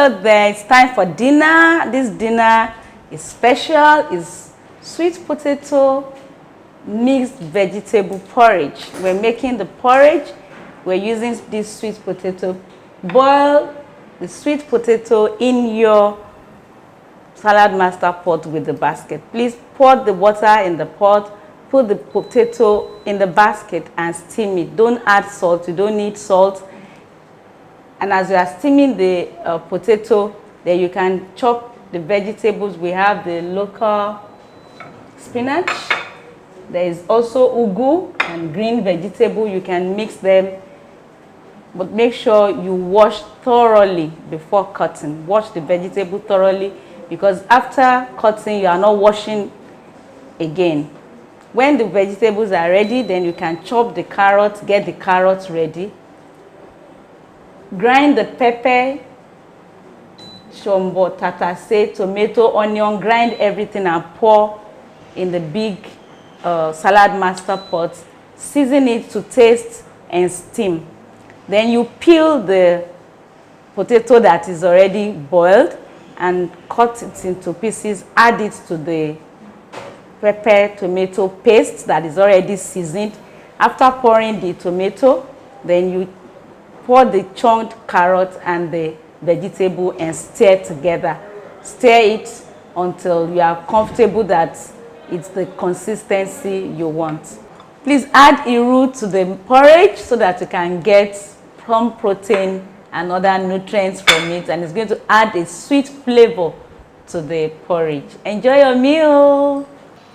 then it's time for dinner. This dinner is special. It's sweet potato mixed vegetable porridge. We're making the porridge. We're using this sweet potato. Boil the sweet potato in your Saladmaster pot with the basket. Please pour the water in the pot, put the potato in the basket and steam it. Don't add salt. You don't need salt. And as you are steaming the potato, then you can chop the vegetables. We have the local spinach. There is also ugu and green vegetable. You can mix them, but make sure you wash thoroughly before cutting. Wash the vegetable thoroughly, because after cutting, you are not washing again. When the vegetables are ready, then you can chop the carrots, get the carrots ready. Grind the pepper, Shombo, Tatashe, tomato, onion, grind everything and pour in the big Saladmaster pot. Season it to taste and steam. Then you peel the potato that is already boiled and cut it into pieces. Add it to the pepper tomato paste that is already seasoned. After pouring the tomato, then you pour the chunked carrot and the vegetable and stir together. Stir it until you are comfortable that it's the consistency you want. Please add iru to the porridge so that you can get some protein and other nutrients from it, and it's going to add a sweet flavor to the porridge. Enjoy your meal.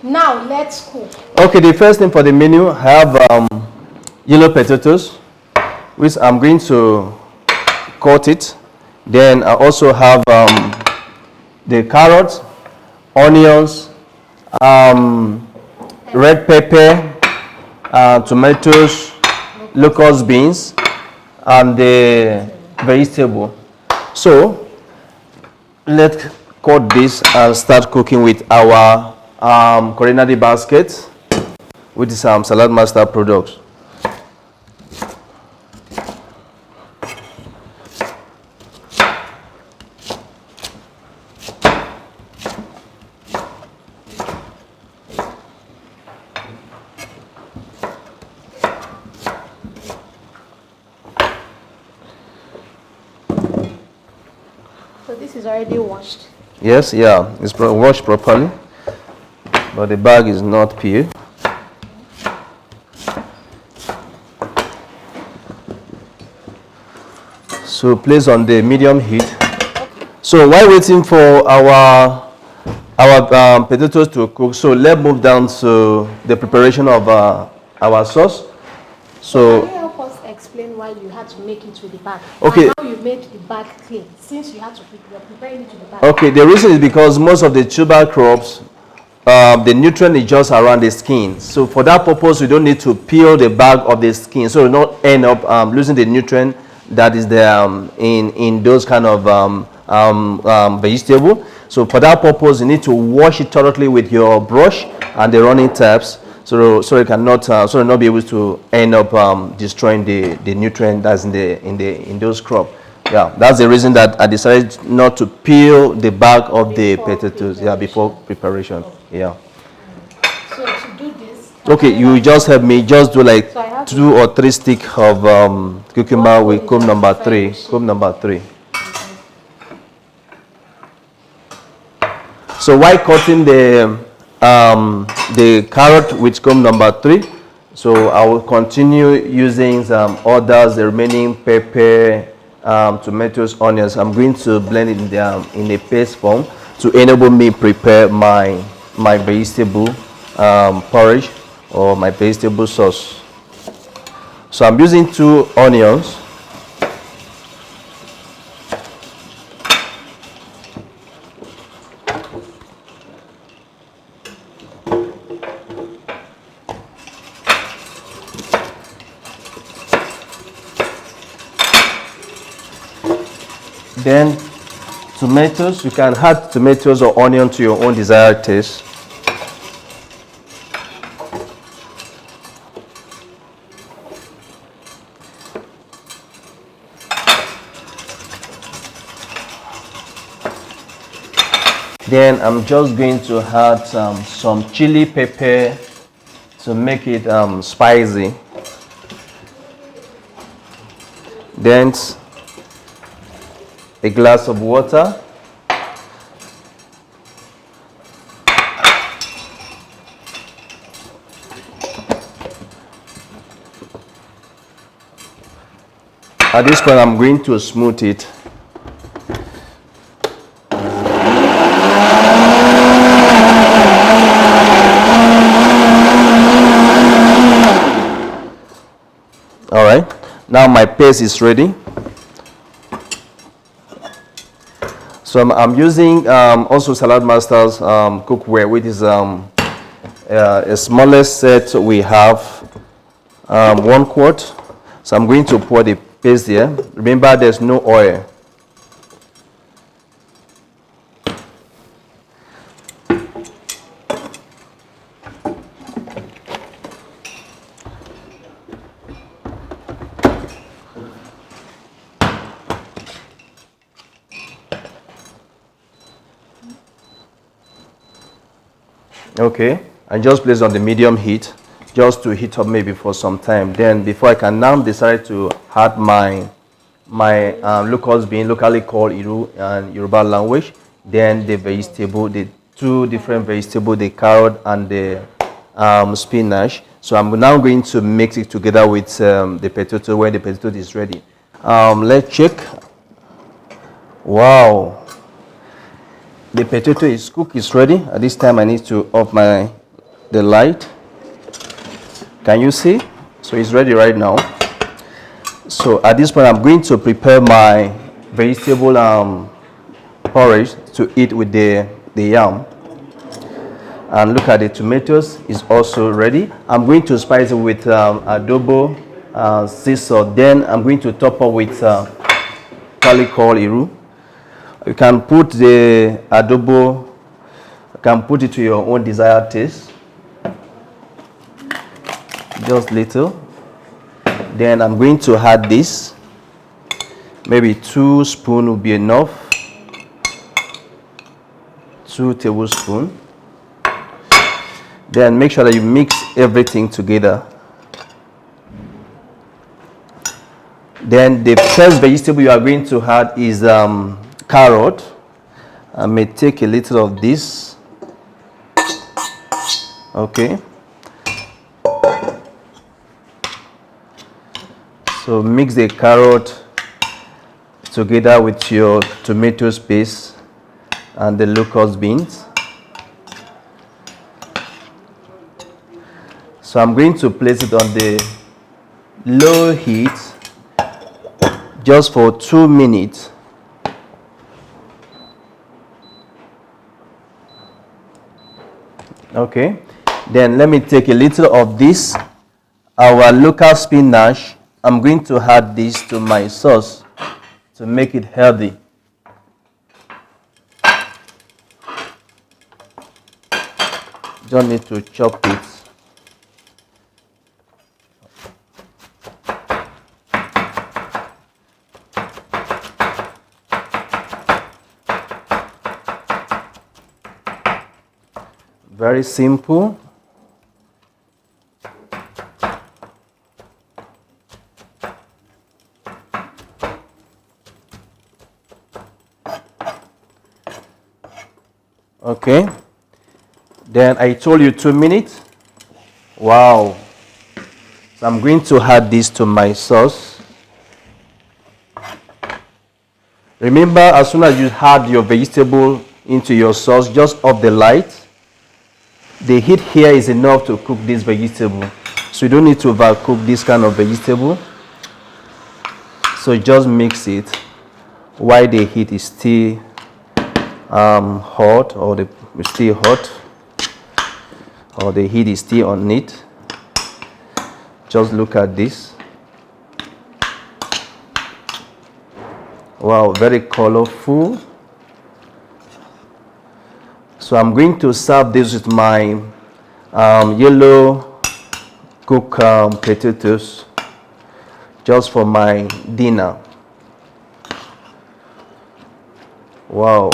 Now let's cook. Okay, the first thing for the menu, I have yellow potatoes, which I'm going to cut it. Then I also have the carrots, onions, red pepper, tomatoes, locust beans, and the vegetable. So let's cut this and start cooking with our culinary basket, which is Saladmaster products. So this is already washed. Yes, yeah, it's washed properly, but the bag is not peeled. So place on the medium heat. So while waiting for our potatoes to cook, so let's move down to the preparation of our sauce. So can you help us explain why you had to make it with the bag? Okay. And how you made the bag clean, since you had to prepare it with the bag. Okay, the reason is because most of the tuber crops, the nutrient is just around the skin. So for that purpose, we don't need to peel the back of the skin, so we don't end up losing the nutrient that is there in those kind of vegetable. So for that purpose, you need to wash it thoroughly with your brush and the running taps, so it cannot not be able to end up destroying the nutrient that's in those crops. Yeah, that's the reason that I decided not to peel the back of the potatoes. Yeah, before preparation. Yeah. So to do this, Okay, you just help me. Just do like 2 or 3 sticks of cucumber with comb number 3. Comb number 3. So while cutting the carrot with comb number 3, so I will continue using some others, the remaining pepper, tomatoes, onions. I'm going to blend it in a paste form to enable me prepare my vegetable porridge or my vegetable sauce. So I'm using 2 onions. Then tomatoes, you can add tomatoes or onion to your own desired taste. Then I'm just going to add some chili pepper to make it spicy. Then a glass of water. At this point, I'm going to smooth it. All right, now my paste is ready. So I'm using also Saladmaster's cookware, which is a smallest set we have, 1 quart. So I'm going to pour the paste here. Remember, there's no oil. Okay, I just place on the medium heat just to heat up maybe for some time. Then before I can now decide to add my locust bean, locally called Iru and Yoruba language. Then the vegetable, the 2 different vegetables, the carrot and the spinach. So I'm now going to mix it together with the potato when the potato is ready. Let's check. Wow. The potato is cooked, it's ready. At this time I need to off the light. Can you see? So it's ready right now. So at this point I'm going to prepare my vegetable porridge to eat with the yam. And look at the tomatoes, is also ready. I'm going to spice it with adobo, sea salt. Then I'm going to top up with garlic called Iru. You can put the adobo, you can put it to your own desired taste. Just little. Then I'm going to add this. Maybe 2 spoons will be enough. 2 tablespoons. Then make sure that you mix everything together. Then the first vegetable you are going to add is carrot. I may take a little of this. Okay. So mix the carrot together with your tomato paste and the locust beans. So I'm going to place it on the low heat just for 2 minutes. Okay, then let me take a little of this, our local spinach. I'm going to add this to my sauce to make it healthy. Don't need to chop it. Very simple. Okay. Then I told you 2 minutes. Wow. So I'm going to add this to my sauce. Remember, as soon as you add your vegetable into your sauce, just off the light. The heat here is enough to cook this vegetable. So you don't need to overcook this kind of vegetable. So just mix it while the heat is still hot, or still hot, or the heat is still on it. Just look at this. Wow, very colorful. So I'm going to serve this with my yellow cooked potatoes just for my dinner. Wow.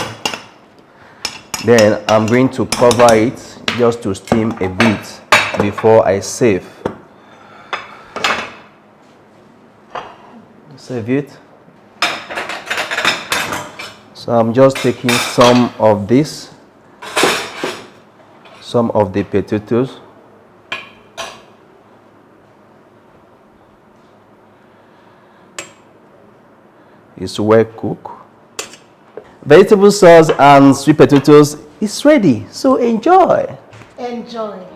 Then I'm going to cover it just to steam a bit before I save. Save it. So I'm just taking some of this, some of the potatoes. It's well cooked. Vegetable sauce and sweet potatoes is ready, so enjoy. Enjoy.